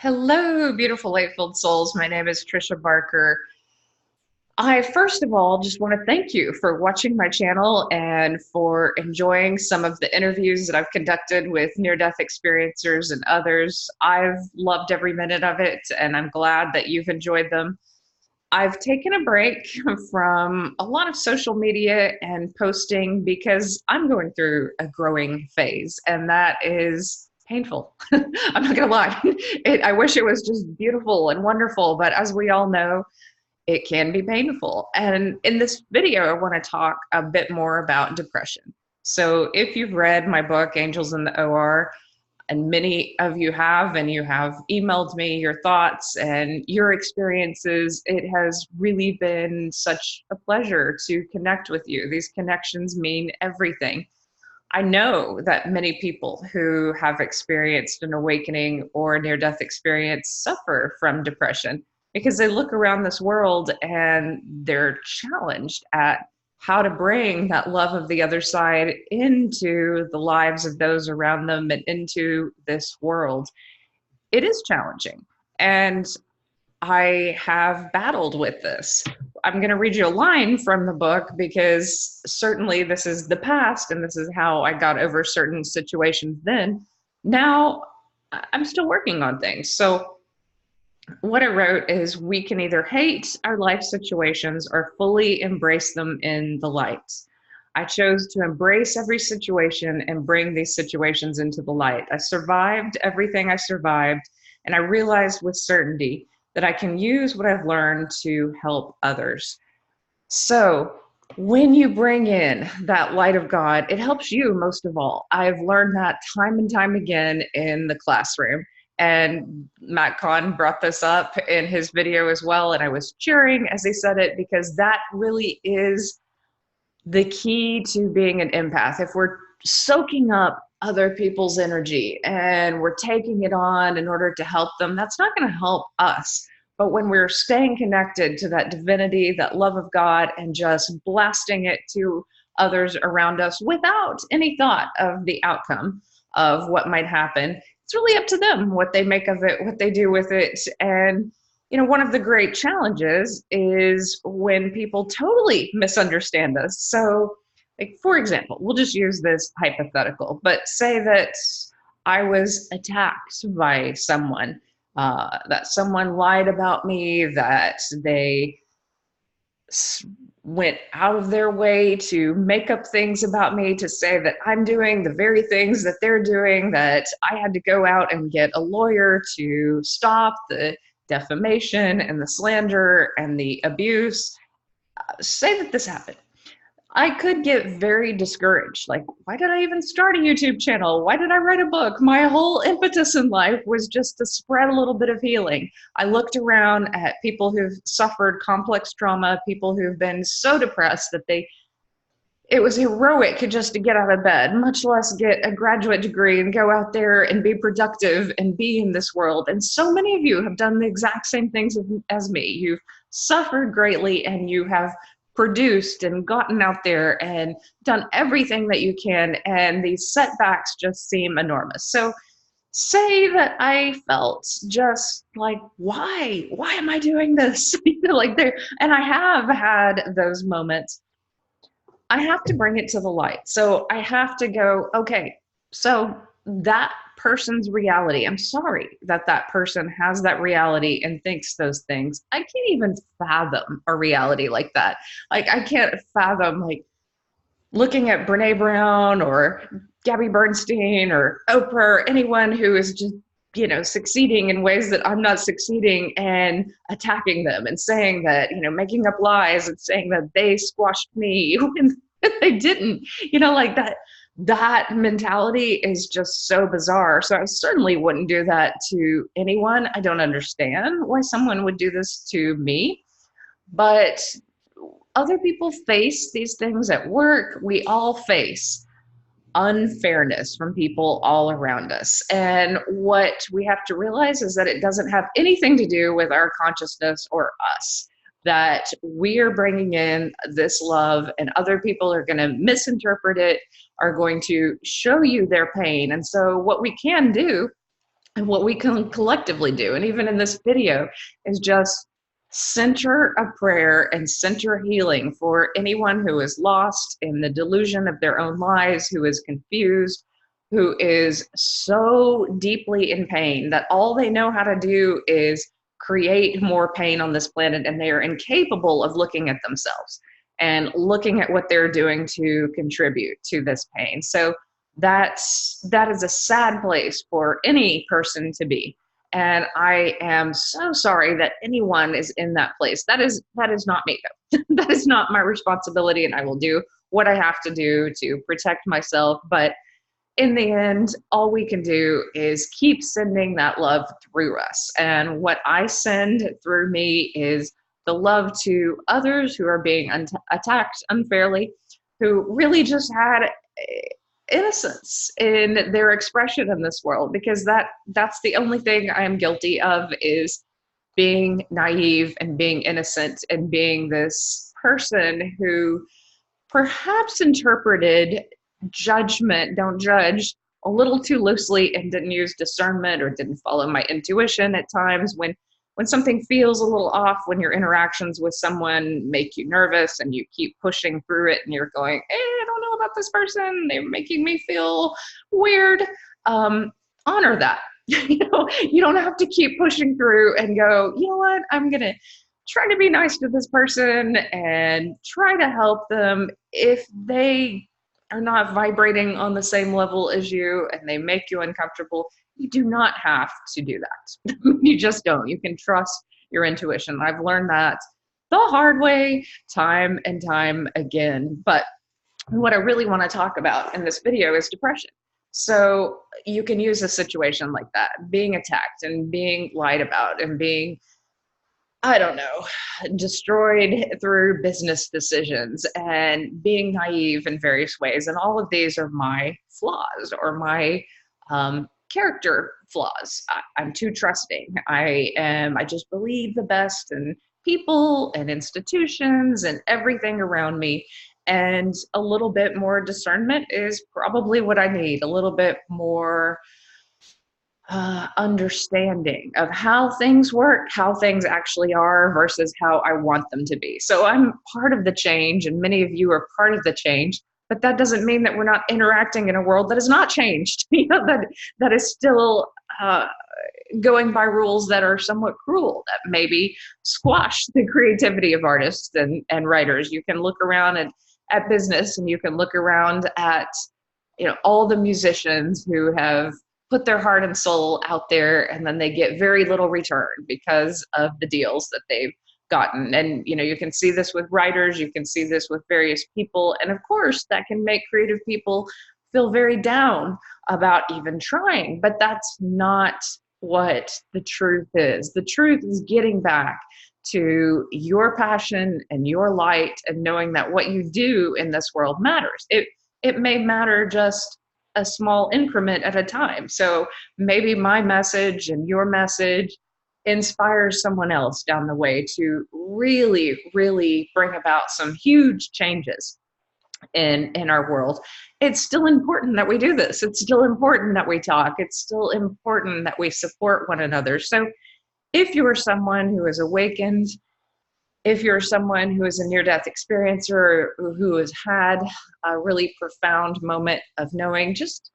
Hello, beautiful light-filled souls. My name is Trisha Barker. I first of all just want to thank you for watching my channel and for enjoying some of the interviews that I've conducted with near-death experiencers and others. I've loved every minute of it, and I'm glad that you've enjoyed them. I've taken a break from a lot of social media and posting because I'm going through a growing phase, and that is painful. I'm not gonna lie. I wish it was just beautiful and wonderful, but as we all know, it can be painful. And in this video, I want to talk a bit more about depression. So if you've read my book, Angels in the OR, and many of you have, and you have emailed me your thoughts and your experiences, it has really been such a pleasure to connect with you. These connections mean everything. I know that many people who have experienced an awakening or a near-death experience suffer from depression because they look around this world and they're challenged at how to bring that love of the other side into the lives of those around them and into this world. It is challenging. And I have battled with this. I'm going to read you a line from the book because certainly this is the past and this is how I got over certain situations then. Now I'm still working on things. So what I wrote is, we can either hate our life situations or fully embrace them in the light. I chose to embrace every situation and bring these situations into the light. I survived everything I survived, and I realized with certainty that I can use what I've learned to help others. So when you bring in that light of God, it helps you most of all. I've learned that time and time again in the classroom. And Matt Kahn brought this up in his video as well, and I was cheering as he said it, because that really is the key to being an empath. If we're soaking up other people's energy and we're taking it on in order to help them, that's not going to help us. But when we're staying connected to that divinity, that love of God, and just blasting it to others around us without any thought of the outcome of what might happen, it's really up to them what they make of it, what they do with it. And you know, one of the great challenges is when people totally misunderstand us. So, like, for example, we'll just use this hypothetical, but say that I was attacked by someone, that someone lied about me, that they went out of their way to make up things about me, to say that I'm doing the very things that they're doing, that I had to go out and get a lawyer to stop the defamation and the slander and the abuse. Say that this happened. I could get very discouraged. Like, why did I even start a YouTube channel? Why did I write a book? My whole impetus in life was just to spread a little bit of healing. I looked around at people who've suffered complex trauma, people who've been so depressed that it was heroic just to get out of bed, much less get a graduate degree and go out there and be productive and be in this world. And so many of you have done the exact same things as me. You've suffered greatly and you have produced and gotten out there and done everything that you can, and these setbacks just seem enormous. So say that I felt just like, why am I doing this? Like there, and I have had those moments. I have to bring it to the light. So I have to go, okay, so that person's reality, I'm sorry that that person has that reality and thinks those things. I can't even fathom a reality like that. Like, I can't fathom, like, looking at Brene Brown or Gabby Bernstein or Oprah or anyone who is just, you know, succeeding in ways that I'm not succeeding, and attacking them and saying that, you know, making up lies and saying that they squashed me when they didn't, you know, like that mentality is just so bizarre. So I certainly wouldn't do that to anyone. I don't understand why someone would do this to me, but other people face these things at work. We all face unfairness from people all around us. And what we have to realize is that it doesn't have anything to do with our consciousness or us, that we are bringing in this love and other people are going to misinterpret it, are going to show you their pain. And so what we can do And what we can collectively do, and even in this video, is just center a prayer and center healing for anyone who is lost in the delusion of their own lives, who is confused, who is so deeply in pain that all they know how to do is create more pain on this planet, and they are incapable of looking at themselves and looking at what they're doing to contribute to this pain. So that is a sad place for any person to be. And I am so sorry that anyone is in that place. That is not me, though. That is not my responsibility, and I will do what I have to do to protect myself. But in the end, all we can do is keep sending that love through us. And what I send through me is the love to others who are being attacked unfairly, who really just had innocence in their expression in this world, because that's the only thing I am guilty of, is being naive and being innocent and being this person who perhaps interpreted judgment, don't judge, a little too loosely, and didn't use discernment or didn't follow my intuition at times when something feels a little off, when your interactions with someone make you nervous and you keep pushing through it and you're going, hey, I don't know about this person, they're making me feel weird. Honor that. You don't have to keep pushing through and go, you know what, I'm going to try to be nice to this person and try to help them. If they are not vibrating on the same level as you and they make you uncomfortable, you do not have to do that. You just don't. You can trust your intuition. I've learned that the hard way, time and time again. But what I really want to talk about in this video is depression. So you can use a situation like that, being attacked and being lied about and being, I don't know, destroyed through business decisions and being naive in various ways. And all of these are my flaws or my character flaws. I'm too trusting. I just believe the best in people and institutions and everything around me. And a little bit more discernment is probably what I need, a little bit more understanding of how things work, how things actually are versus how I want them to be. So I'm part of the change, and many of you are part of the change, but that doesn't mean that we're not interacting in a world that is not changed, that is still going by rules that are somewhat cruel, that maybe squash the creativity of artists and writers. You can look around at business, and you can look around at all the musicians who have put their heart and soul out there, and then they get very little return because of the deals that they've gotten. And you can see this with writers, you can see this with various people, and of course that can make creative people feel very down about even trying. But that's not what the truth is. The truth is getting back to your passion and your light, and knowing that what you do in this world matters. It may matter just a small increment at a time. So maybe my message and your message inspires someone else down the way to really, really bring about some huge changes in our world. It's still important that we do this. It's still important that we talk. It's still important that we support one another. So if you are someone who is awakened, if you're someone who is a near-death experiencer, who has had a really profound moment of knowing, just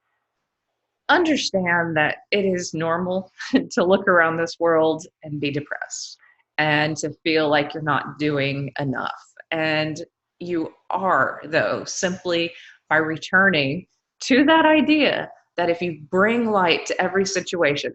understand that it is normal to look around this world and be depressed and to feel like you're not doing enough. And you are, though, simply by returning to that idea that if you bring light to every situation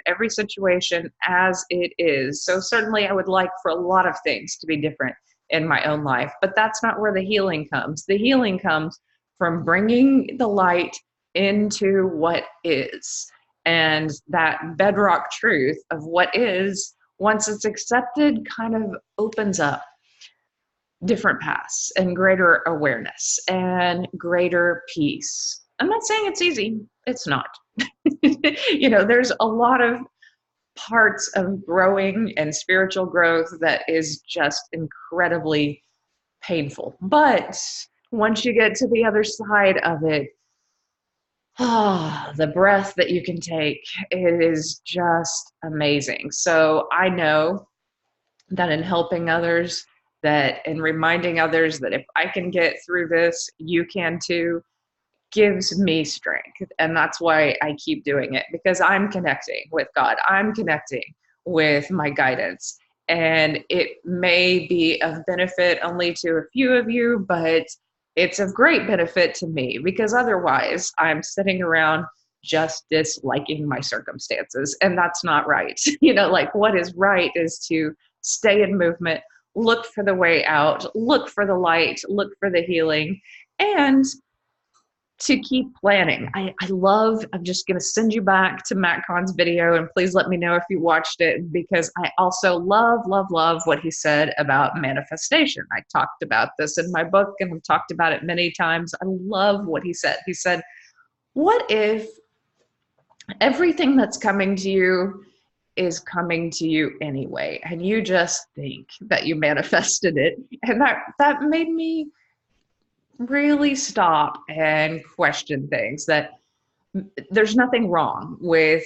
as it is. So certainly I would like for a lot of things to be different in my own life, but that's not where the healing comes. The healing comes from bringing the light into what is. And that bedrock truth of what is, once it's accepted, kind of opens up different paths and greater awareness and greater peace. I'm not saying it's easy. It's not. There's a lot of parts of growing and spiritual growth that is just incredibly painful. But once you get to the other side of it, The breath that you can take, it is just amazing. So I know that in helping others, that in reminding others that if I can get through this, you can too, gives me strength. And that's why I keep doing it, because I'm connecting with God. I'm connecting with my guidance. And it may be of benefit only to a few of you, but it's of great benefit to me, because otherwise I'm sitting around just disliking my circumstances. And that's not right. Like what is right is to stay in movement, look for the way out, look for the light, look for the healing, and to keep planning. I'm just going to send you back to Matt Kahn's video, and please let me know if you watched it, because I also love, love, love what he said about manifestation. I talked about this in my book and I've talked about it many times. I love what he said. He said, what if everything that's coming to you is coming to you anyway, and you just think that you manifested it? And that made me really stop and question things, that there's nothing wrong with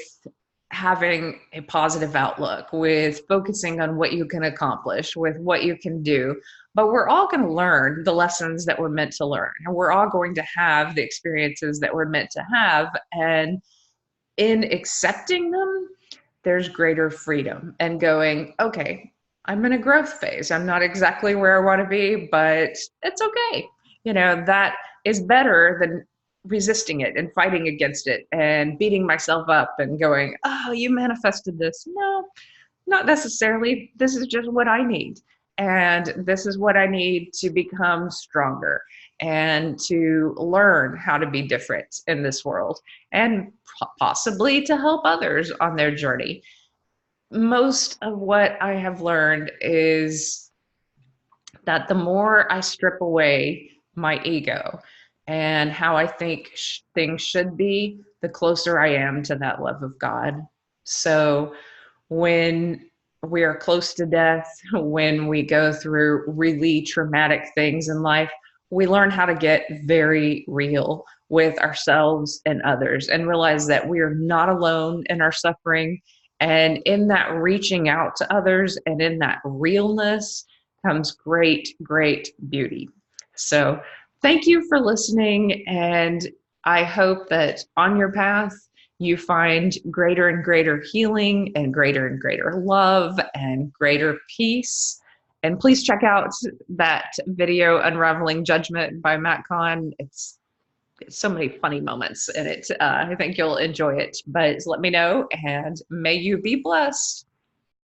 having a positive outlook, with focusing on what you can accomplish, with what you can do. But we're all going to learn the lessons that we're meant to learn, and we're all going to have the experiences that we're meant to have. And in accepting them, there's greater freedom and going, okay, I'm in a growth phase. I'm not exactly where I want to be, but it's okay. That is better than resisting it and fighting against it and beating myself up and going, oh, you manifested this. No, not necessarily. This is just what I need. And this is what I need to become stronger and to learn how to be different in this world, and possibly to help others on their journey. Most of what I have learned is that the more I strip away my ego and how I think things should be, the closer I am to that love of God. So when we are close to death, when we go through really traumatic things in life, we learn how to get very real with ourselves and others, and realize that we are not alone in our suffering. And in that reaching out to others and in that realness comes great, great beauty. So thank you for listening. And I hope that on your path, you find greater and greater healing and greater love and greater peace. And please check out that video, Unraveling Judgment by Matt Kahn. It's so many funny moments in it. I think you'll enjoy it, but let me know, and may you be blessed.